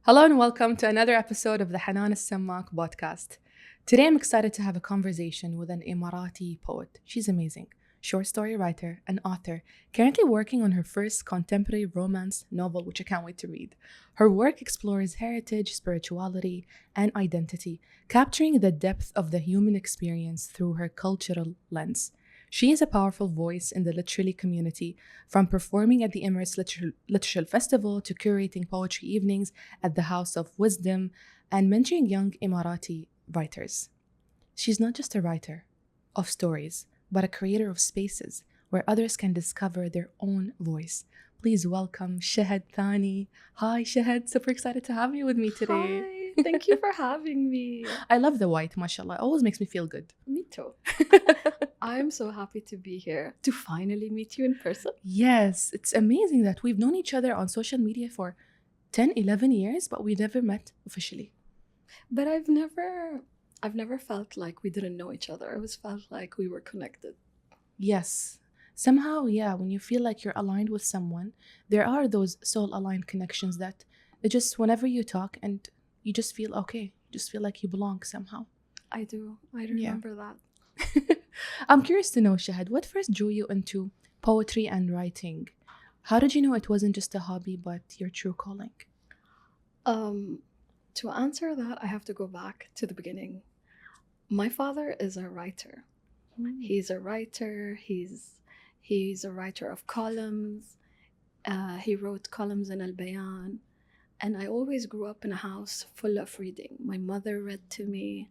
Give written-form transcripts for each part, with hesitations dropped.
Hello and welcome to another episode of the Hanan Al-Sammak podcast. Today I'm excited to have a conversation with an Emirati poet. She's amazing. Short story writer and author, currently working on her first contemporary romance novel, which I can't wait to read. Her work explores heritage, spirituality, and identity, capturing the depth of the human experience through her cultural lens. She is a powerful voice in the literary community, from performing at the Emirates Literature Festival to curating poetry evenings at the House of Wisdom and mentoring young Emirati writers. She's not just a writer of stories, but a creator of spaces where others can discover their own voice. Please welcome Shahd Thani. Hi, Shahd. Super excited to have you with me today. Hi, thank you for having me. I love the white, mashallah. It always makes me feel good. Me too. I'm so happy to be here to finally meet you in person. Yes, it's amazing that we've known each other on social media for 10, 11 years, but we never met officially. But I've never felt like we didn't know each other. I always felt like we were connected. Yes. Somehow, yeah, when you feel like you're aligned with someone, there are those soul aligned connections that it just, whenever you talk and you just feel okay, you just feel like you belong somehow. I do. I remember that. I'm curious to know, Shahad, what first drew you into poetry and writing? How did you know it wasn't just a hobby, but your true calling? To answer that, I have to go back to the beginning. My father is a writer. He's a writer. He's a writer of columns. He wrote columns in Al Bayan. And I always grew up in a house full of reading. My mother read to me.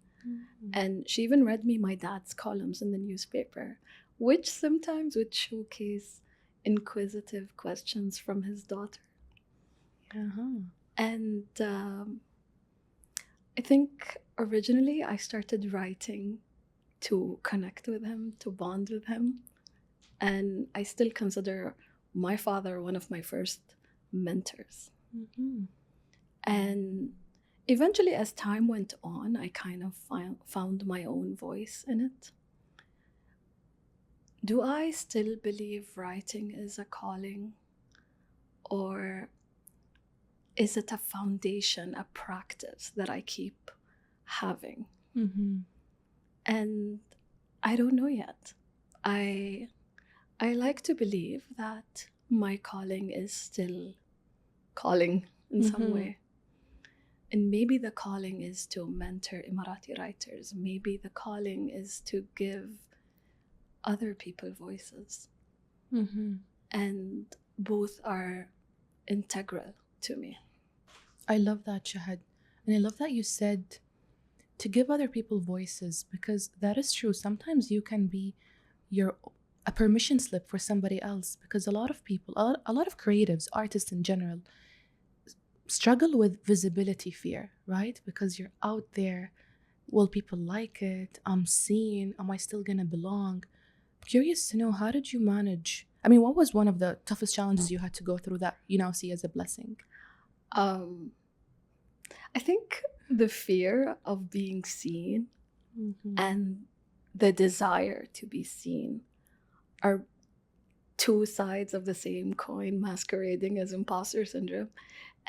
And she even read me my dad's columns in the newspaper, which sometimes would showcase inquisitive questions from his daughter. And I think originally I started writing to connect with him, to bond with him. And I still consider my father one of my first mentors. And eventually, as time went on, I kind of found my own voice in it. Do I still believe writing is a calling? Or is it a foundation, a practice that I keep having? And I don't know yet. I like to believe that my calling is still calling in some way. And maybe the calling is to mentor Emirati writers. Maybe the calling is to give other people voices. And both are integral to me. I love that, Shahad. And I love that you said to give other people voices, because that is true. Sometimes you can be a permission slip for somebody else, because a lot of people, a lot of creatives, artists in general, struggle with visibility fear, right? Because you're out there. Will people like it? I'm seen. Am I still gonna belong? Curious to know, how did you manage? I mean, what was one of the toughest challenges you had to go through that you now see as a blessing? I think the fear of being seen and the desire to be seen are two sides of the same coin masquerading as imposter syndrome.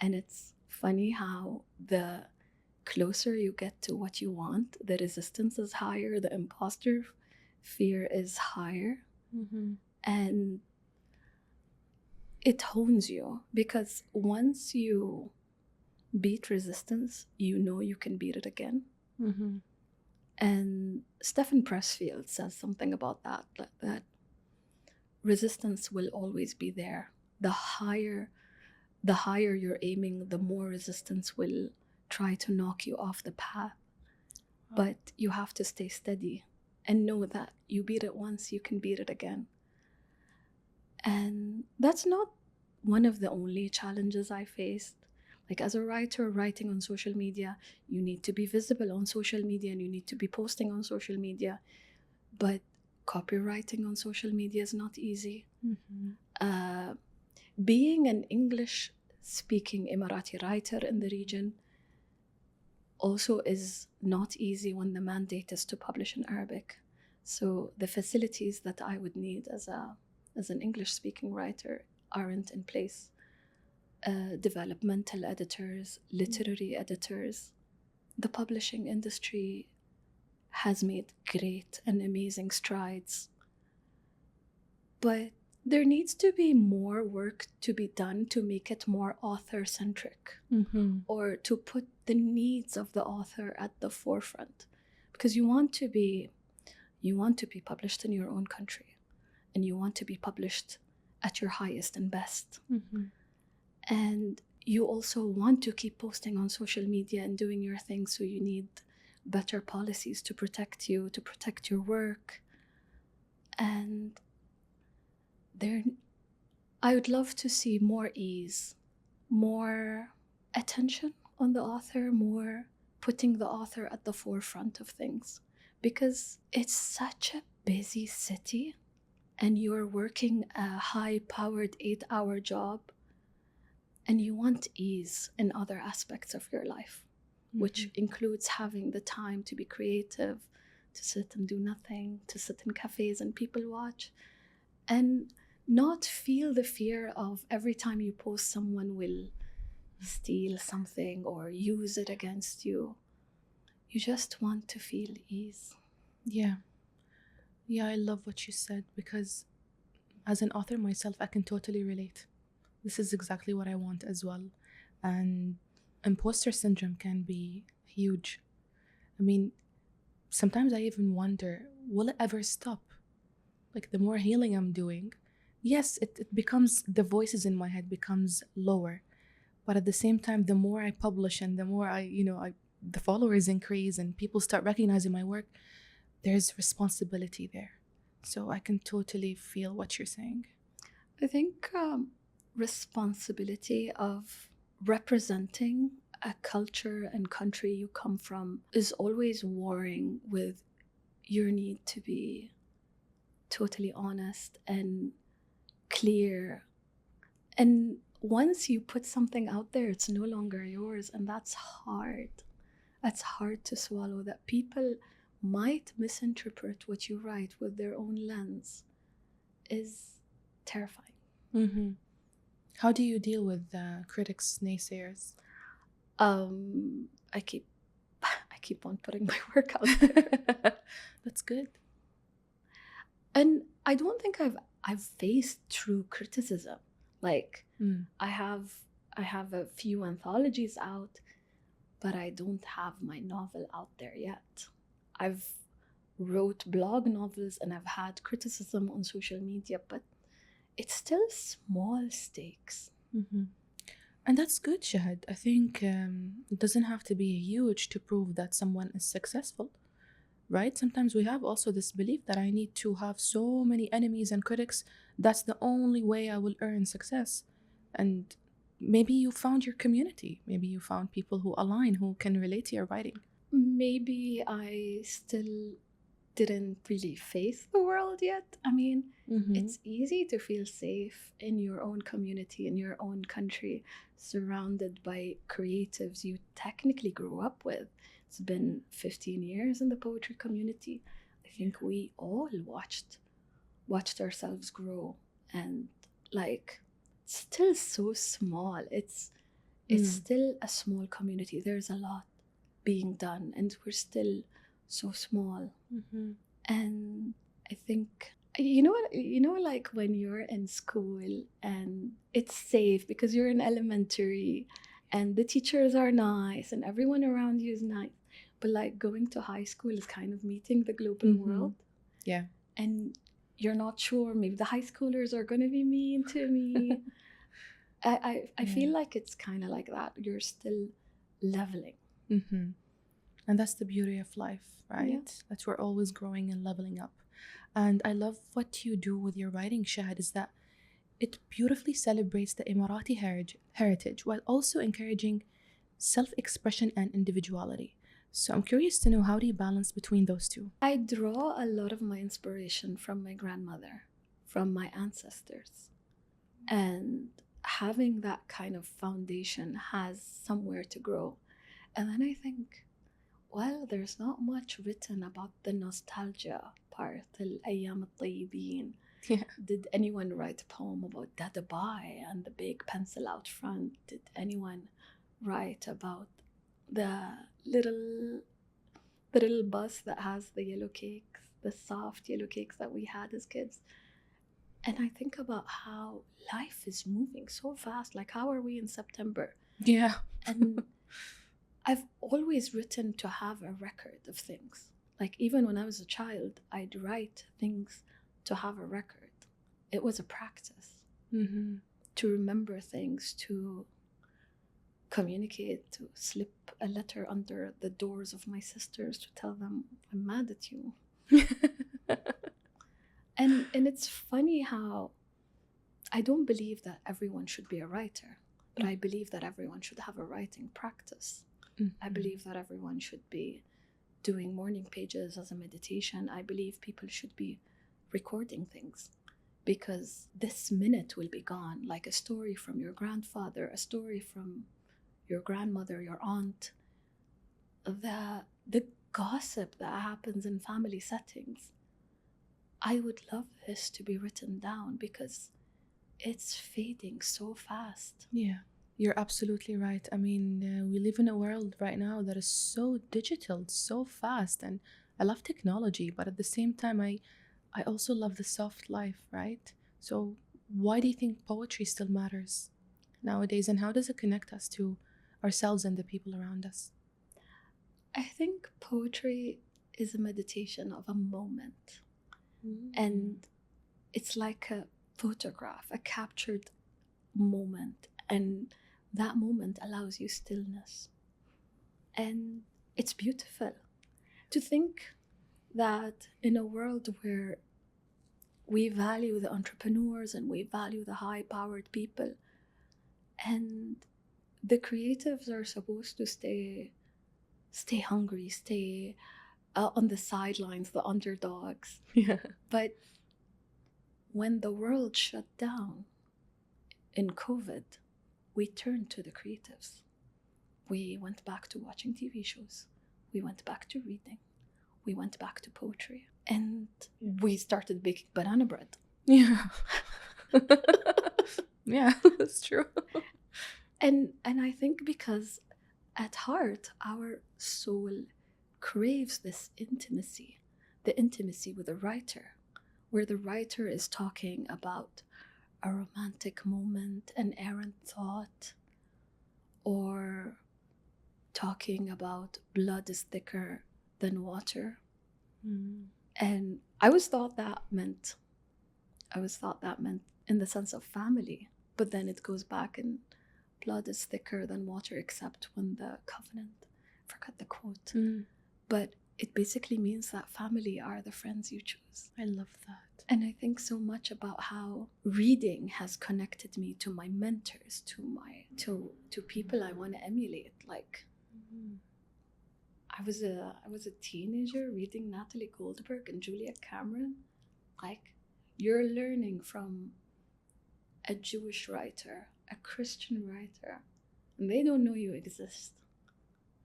And it's funny how the closer you get to what you want, the resistance is higher, the imposter fear is higher. And it hones you, because once you beat resistance, you know you can beat it again. And Stephen Pressfield says something about that resistance will always be there. The higher you're aiming, the more resistance will try to knock you off the path. But you have to stay steady and know that you beat it once, you can beat it again. And that's not one of the only challenges I faced. Like, as a writer writing on social media, you need to be visible on social media and you need to be posting on social media. But copywriting on social media is not easy. Being an English-speaking Emirati writer in the region also is not easy when the mandate is to publish in Arabic. So the facilities that I would need as an English-speaking writer aren't in place. developmental editors, literary editors. The publishing industry has made great and amazing strides, but there needs to be more work to be done to make it more author-centric, or to put the needs of the author at the forefront, because you want to be published in your own country, and you want to be published at your highest and best. And you also want to keep posting on social media and doing your thing, so you need better policies to protect you, to protect your work. And I would love to see more ease, more attention on the author, more putting the author at the forefront of things, because it's such a busy city, and you're working a high-powered 8-hour job, and you want ease in other aspects of your life, which includes having the time to be creative, to sit and do nothing, to sit in cafes and people watch, and not feel the fear of every time you post someone will steal something or use it against you. You just want to feel ease. Yeah, I love what you said, because as an author myself, I can totally relate. This is exactly what I want as well. And imposter syndrome can be huge. I mean, sometimes I even wonder, will it ever stop? Like, the more healing I'm doing, yes, it becomes, the voices in my head becomes lower. But at the same time, the more I publish and the more the followers increase and people start recognizing my work, there's responsibility there. So I can totally feel what you're saying. I think responsibility of representing a culture and country you come from is always warring with your need to be totally honest and clear. And once you put something out there, it's no longer yours, and that's hard. That's hard to swallow, that people might misinterpret what you write with their own lens is terrifying. How do you deal with critics, naysayers? I keep on putting my work out there. That's good. And I don't think I've faced true criticism. Like, I have a few anthologies out, but I don't have my novel out there yet. I've wrote blog novels and I've had criticism on social media, but it's still small stakes. And that's good, Shahd. I think it doesn't have to be huge to prove that someone is successful, right? Sometimes we have also this belief that I need to have so many enemies and critics. That's the only way I will earn success. And maybe you found your community. Maybe you found people who align, who can relate to your writing. Maybe I still didn't really face the world yet. I mean, it's easy to feel safe in your own community, in your own country, surrounded by creatives you technically grew up with. It's been 15 years in the poetry community. I think we all watched ourselves grow, and like, it's still so small. It's still a small community. There's a lot being done, and we're still so small. And I think, like when you're in school and it's safe because you're in elementary and the teachers are nice and everyone around you is nice, but like going to high school is kind of meeting the global world. Yeah. And you're not sure, maybe the high schoolers are going to be mean to me. I feel like it's kind of like that. You're still leveling. And that's the beauty of life, right? Yeah. That we're always growing and leveling up. And I love what you do with your writing, Shahd, is that it beautifully celebrates the Emirati heritage while also encouraging self-expression and individuality. So I'm curious to know, how do you balance between those two? I draw a lot of my inspiration from my grandmother, from my ancestors. And having that kind of foundation has somewhere to grow. And then I think, well, there's not much written about the nostalgia part, al-ayyam al-tayyibin, Yeah. Did anyone write a poem about Dadabai and the big pencil out front? Did anyone write about the little the little bus that has the yellow cakes, the soft yellow cakes that we had as kids? And I think about how life is moving so fast. Like, how are we in September? Yeah. And I've always written to have a record of things. Like, even when I was a child, I'd write things to have a record. It was a practice to remember things, to communicate, to slip a letter under the doors of my sisters to tell them I'm mad at you. And it's funny how I don't believe that everyone should be a writer, but I believe that everyone should have a writing practice. I believe that everyone should be doing morning pages as a meditation. I believe people should be recording things, because this minute will be gone, like a story from your grandfather, a story from your grandmother, your aunt, the gossip that happens in family settings. I would love this to be written down because it's fading so fast. Yeah, you're absolutely right. I mean, we live in a world right now that is so digital, so fast, and I love technology, but at the same time, I also love the soft life, right? So, why do you think poetry still matters nowadays, and how does it connect us to ourselves and the people around us? I think poetry is a meditation of a moment. And it's like a photograph, a captured moment. And that moment allows you stillness. And it's beautiful to think that in a world where we value the entrepreneurs and we value the high-powered people, and the creatives are supposed to stay hungry, stay on the sidelines, the underdogs. Yeah. But when the world shut down in COVID, we turned to the creatives. We went back to watching TV shows. We went back to reading. We went back to poetry. And we started baking banana bread. Yeah. Yeah, that's true. And I think because at heart, our soul craves this intimacy, the intimacy with a writer, where the writer is talking about a romantic moment, an errant thought, or talking about blood is thicker than water. And I always thought that meant in the sense of family, but then it goes back and blood is thicker than water except when the covenant, forgot the quote, but it basically means that family are the friends you choose. I love that. And I think so much about how reading has connected me to my mentors, to people I want to emulate. Like, I was a teenager reading Natalie Goldberg and Julia Cameron. Like, you're learning from a Jewish writer, a Christian writer, and they don't know you exist,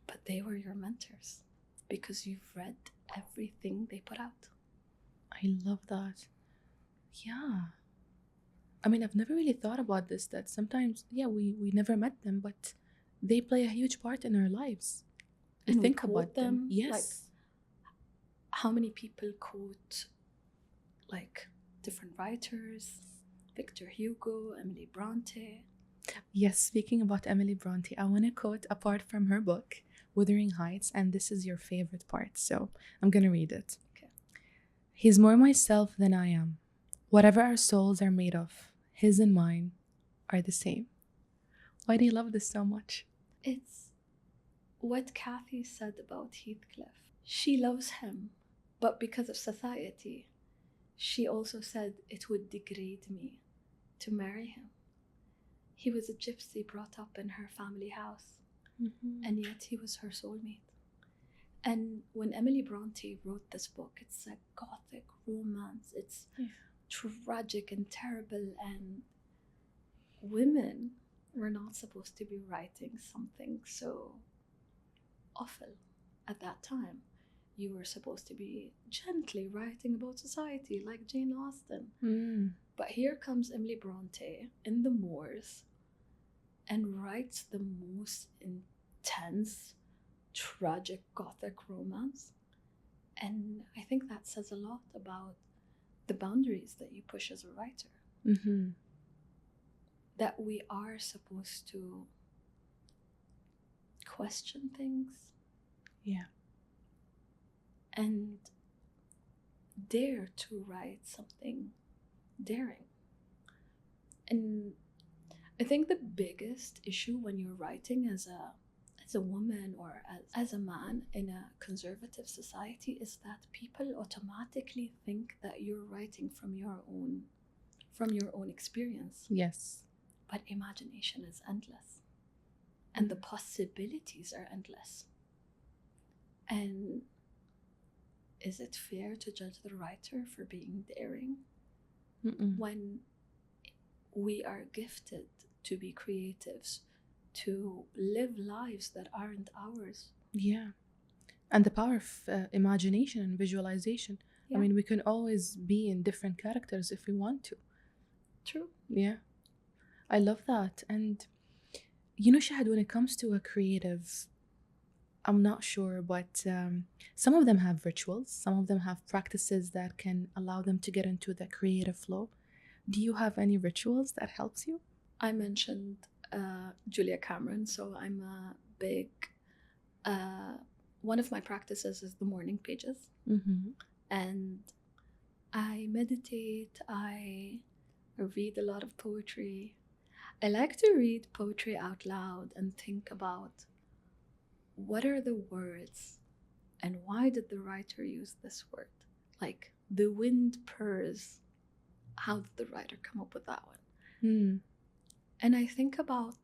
but they were your mentors because you've read everything they put out. I love that. Yeah. I mean, I've never really thought about this, that sometimes, yeah, we never met them, but they play a huge part in our lives. And think we about quote them. Yes. Like, how many people quote, like, different writers? Victor Hugo, Emily Bronte. Yes, speaking about Emily Bronte, I want to quote a part from her book, Wuthering Heights, and this is your favorite part, so I'm going to read it. Okay. He's more myself than I am. Whatever our souls are made of, his and mine are the same. Why do you love this so much? It's what Kathy said about Heathcliff. She loves him, but because of society, she also said it would degrade me to marry him. He was a gypsy brought up in her family house, and yet he was her soulmate. And when Emily Bronte wrote this book, it's a gothic romance. It's tragic and terrible, and women were not supposed to be writing something so awful at that time. you were supposed to be gently writing about society like Jane Austen. But here comes Emily Bronte in the moors and writes the most intense, tragic Gothic romance. And I think that says a lot about the boundaries that you push as a writer. That we are supposed to question things. Yeah. And dare to write something daring. And I think the biggest issue when you're writing as a woman or as a man in a conservative society is that people automatically think that you're writing from your own experience. Yes. But imagination is endless. And the possibilities are endless. And is it fair to judge the writer for being daring when we are gifted to be creatives, to live lives that aren't ours? Yeah. And the power of imagination and visualization. Yeah. I mean, we can always be in different characters if we want to. True. Yeah. I love that. And you know, Shahd, when it comes to a creative, I'm not sure, but some of them have rituals, some of them have practices that can allow them to get into the creative flow. Do you have any rituals that helps you? I mentioned Julia Cameron, so I'm a big one of my practices is the morning pages. And I meditate, I read a lot of poetry. I like to read poetry out loud and think about what are the words and why did the writer use this word? Like, the wind purrs. How did the writer come up with that one? And I think about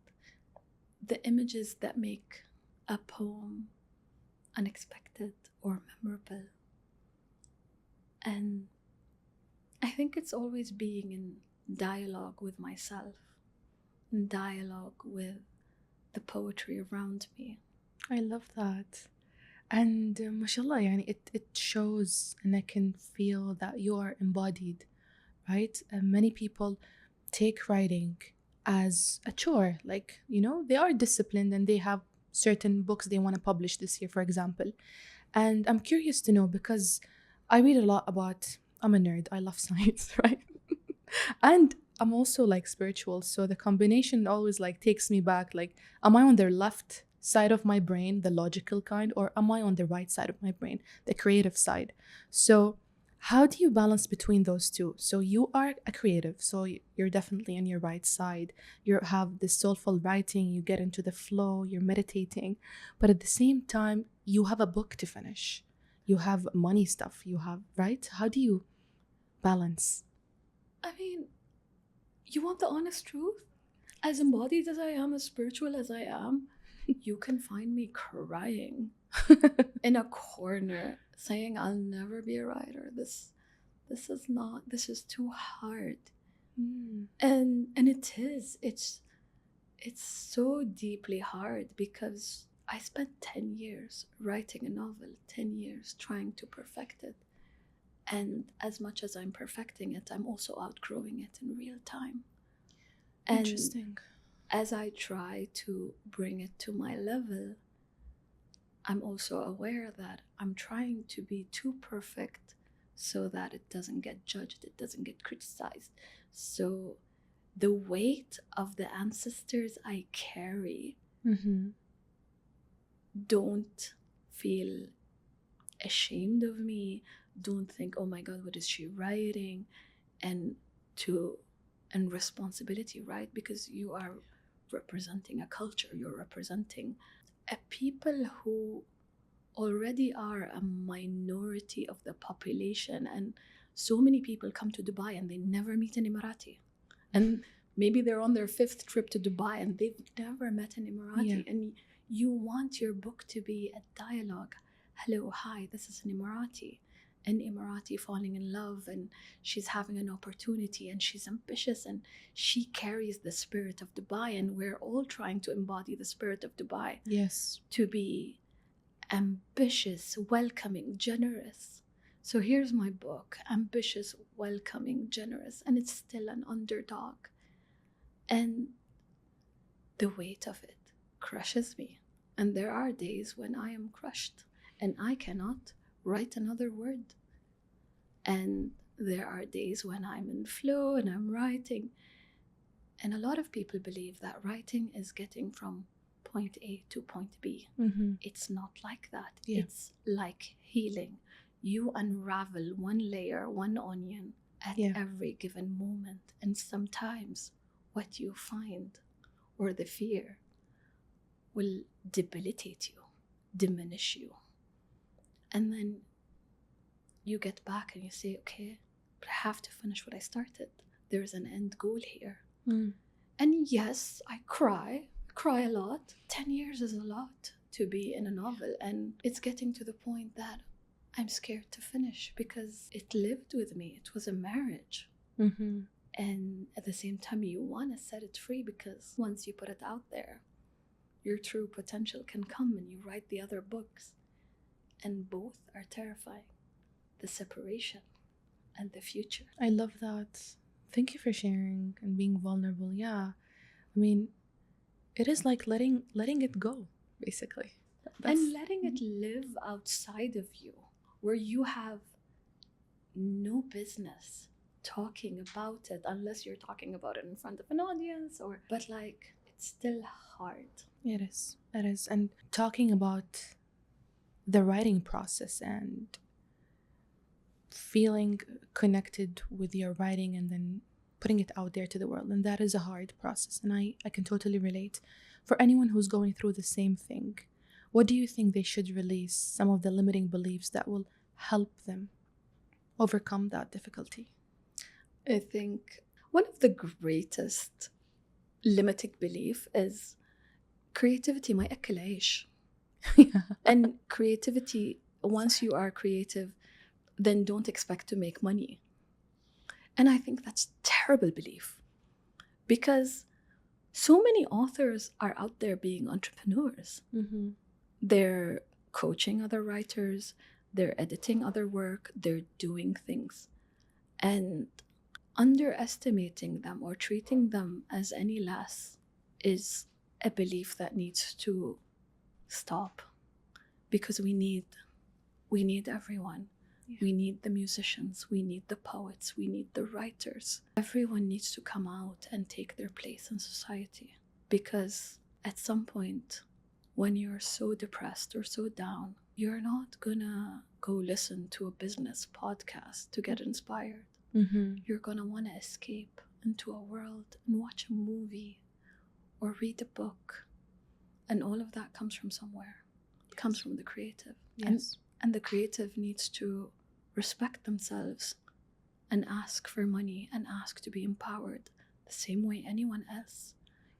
the images that make a poem unexpected or memorable. And I think it's always being in dialogue with myself, in dialogue with the poetry around me. I love that. And mashallah, yani it shows and I can feel that you are embodied, right? Many people take writing as a chore. Like, you know, they are disciplined and they have certain books they want to publish this year, for example. And I'm curious to know because I read a lot about, I'm a nerd, I love science, right? And I'm also like spiritual. So the combination always like takes me back. Like, am I on the left side of my brain, the logical kind, or am I on the right side of my brain, the creative side? So how do you balance between those two? So you are a creative, so you're definitely on your right side. You have this soulful writing, you get into the flow, you're meditating, but at the same time, you have a book to finish. You have money stuff, you have, right? How do you balance? I mean, you want the honest truth? As embodied as I am, as spiritual as I am, you can find me crying in a corner saying I'll never be a writer. This is too hard. And it is. It's so deeply hard because I spent 10 years writing a novel, 10 years trying to perfect it. And as much as I'm perfecting it, I'm also outgrowing it in real time. And interesting. as I try to bring it to my level, I'm also aware that I'm trying to be too perfect so that it doesn't get judged, it doesn't get criticized. So the weight of the ancestors I carry, don't feel ashamed of me, don't think, oh my God, what is she writing? And responsibility, right? Because you are representing a culture, you're representing a people who already are a minority of the population. And so many people come to Dubai and they never meet an Emirati. And maybe they're on their 5th trip to Dubai and they've never met an Emirati. Yeah. And you want your book to be a dialogue. Hello, hi, this is an Emirati falling in love, and she's having an opportunity and she's ambitious and she carries the spirit of Dubai, and we're all trying to embody the spirit of Dubai. Yes. To be ambitious, welcoming, generous. So here's my book, ambitious, welcoming, generous, and it's still an underdog. And the weight of it crushes me. And there are days when I am crushed and I cannot write another word. And there are days when I'm in flow and I'm writing. And a lot of people believe that writing is getting from point A to point B. Mm-hmm. It's not like that. Yeah. It's like healing. You unravel one layer, one onion at every given moment. And sometimes what you find or the fear will debilitate you, diminish you. And then you get back and you say, okay, but I have to finish what I started. There's an end goal here. Mm. And yes, I cry a lot. 10 years is a lot to be in a novel. And it's getting to the point that I'm scared to finish because it lived with me. It was a marriage. Mm-hmm. And at the same time, you want to set it free because once you put it out there, your true potential can come and you write the other books. And both are terrifying. The separation and the future. I love that. Thank you for sharing and being vulnerable. Yeah. I mean, it is like letting it go, basically. And letting it live outside of you, where you have no business talking about it unless you're talking about it in front of an audience but like it's still hard. It is. And talking about the writing process and feeling connected with your writing and then putting it out there to the world, and that is a hard process, and I can totally relate. For anyone who's going through the same thing, what do you think they should release, some of the limiting beliefs that will help them overcome that difficulty? I think one of the greatest limiting belief is creativity ما يأكل عيش. And creativity, once you are creative, then don't expect to make money. And I think that's a terrible belief because so many authors are out there being entrepreneurs. Mm-hmm. They're coaching other writers, they're editing other work, they're doing things. And underestimating them or treating them as any less is a belief that needs to stop because we need everyone. Yeah. We need the musicians, we need the poets, we need the writers. Everyone needs to come out and take their place in society because at some point when you're so depressed or so down, you're not gonna go listen to a business podcast to get inspired. Mm-hmm. You're gonna want to escape into a world and watch a movie or read a book, and all of that comes from somewhere. It comes from the creative. Yes. And the creative needs to respect themselves and ask for money and ask to be empowered the same way anyone else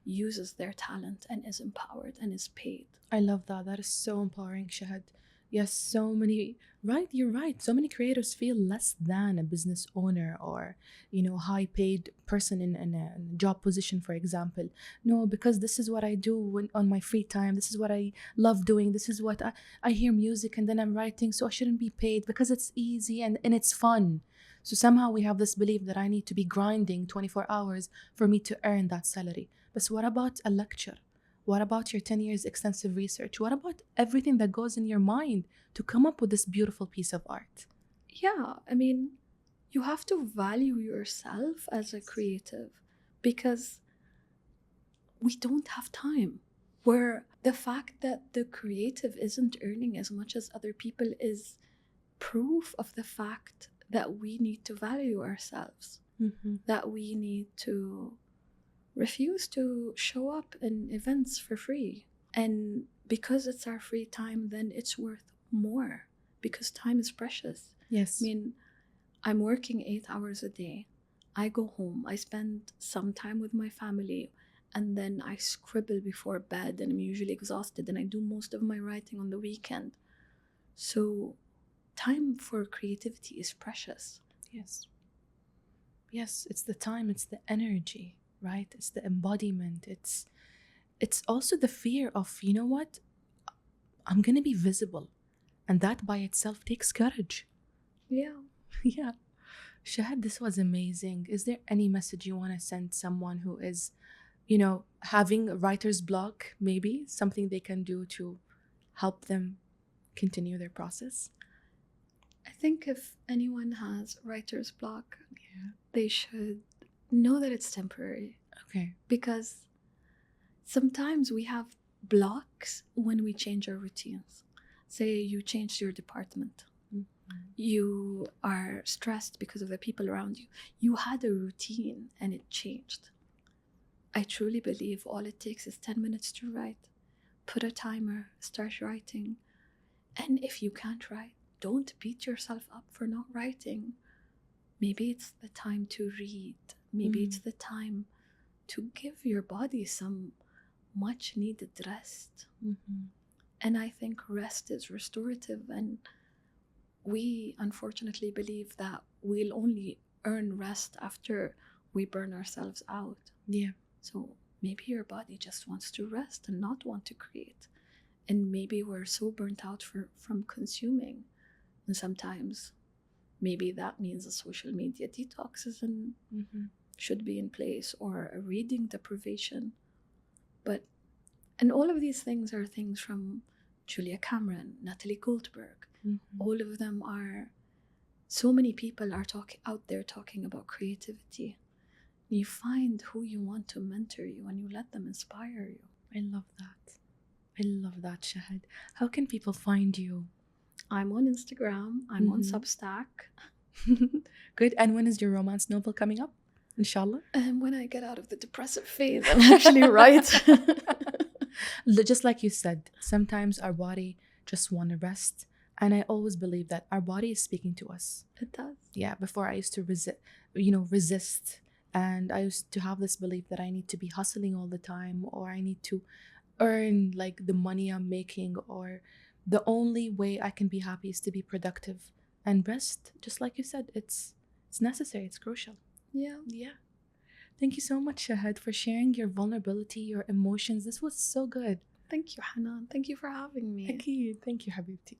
uses their talent and is empowered and is paid. I love that. That is so empowering, Shahd. Yes, you're right. So many creators feel less than a business owner or, high paid person in a job position, for example. No, because this is what I do on my free time. This is what I love doing. This is what I hear music and then I'm writing. So I shouldn't be paid because it's easy and it's fun. So somehow we have this belief that I need to be grinding 24 hours for me to earn that salary. But what about a lecture? What about your 10 years extensive research? What about everything that goes in your mind to come up with this beautiful piece of art? Yeah, I mean, you have to value yourself as a creative because we don't have time. Where the fact that the creative isn't earning as much as other people is proof of the fact that we need to value ourselves, that we need to refuse to show up in events for free. And because it's our free time, then it's worth more because time is precious. Yes. I mean, I'm working 8 hours a day. I go home, I spend some time with my family, and then I scribble before bed and I'm usually exhausted and I do most of my writing on the weekend. So time for creativity is precious. Yes. Yes, it's the time, it's the energy. Right? It's the embodiment. It's also the fear of, I'm going to be visible. And that by itself takes courage. Yeah. Yeah. Shahad, this was amazing. Is there any message you want to send someone who is, having writer's block, maybe? Something they can do to help them continue their process? I think if anyone has writer's block, Yeah. they should know that it's temporary. Okay. Because sometimes we have blocks when we change our routines. Say you changed your department. You are stressed because of the people around you. You had a routine and it changed. I truly believe all it takes is 10 minutes to write. Put a timer, start writing. And if you can't write, don't beat yourself up for not writing. Maybe it's the time to read. Maybe it's the time to give your body some much needed rest. And I think rest is restorative, and we unfortunately believe that we'll only earn rest after we burn ourselves out. Yeah. So maybe your body just wants to rest and not want to create. And maybe we're so burnt out from consuming. And sometimes maybe that means a social media detox should be in place, or a reading deprivation. And all of these things are things from Julia Cameron, Natalie Goldberg. All of them are, so many people are out there talking about creativity. You find who you want to mentor you and you let them inspire you. I love that. I love that, Shahad. How can people find you? I'm on Instagram. I'm on Substack. Good. And when is your romance novel coming up? Inshallah. And when I get out of the depressive phase and actually write. Just like you said, sometimes our body just want to rest. And I always believe that our body is speaking to us. It does. Yeah. Before I used to resist. And I used to have this belief that I need to be hustling all the time, or I need to earn like the money I'm making, or the only way I can be happy is to be productive. And rest, just like you said, it's necessary, it's crucial. Yeah. Thank you so much, Shahad, for sharing your vulnerability, your emotions. This was so good. Thank you, Hanan. Thank you for having me. Thank you, Habibti.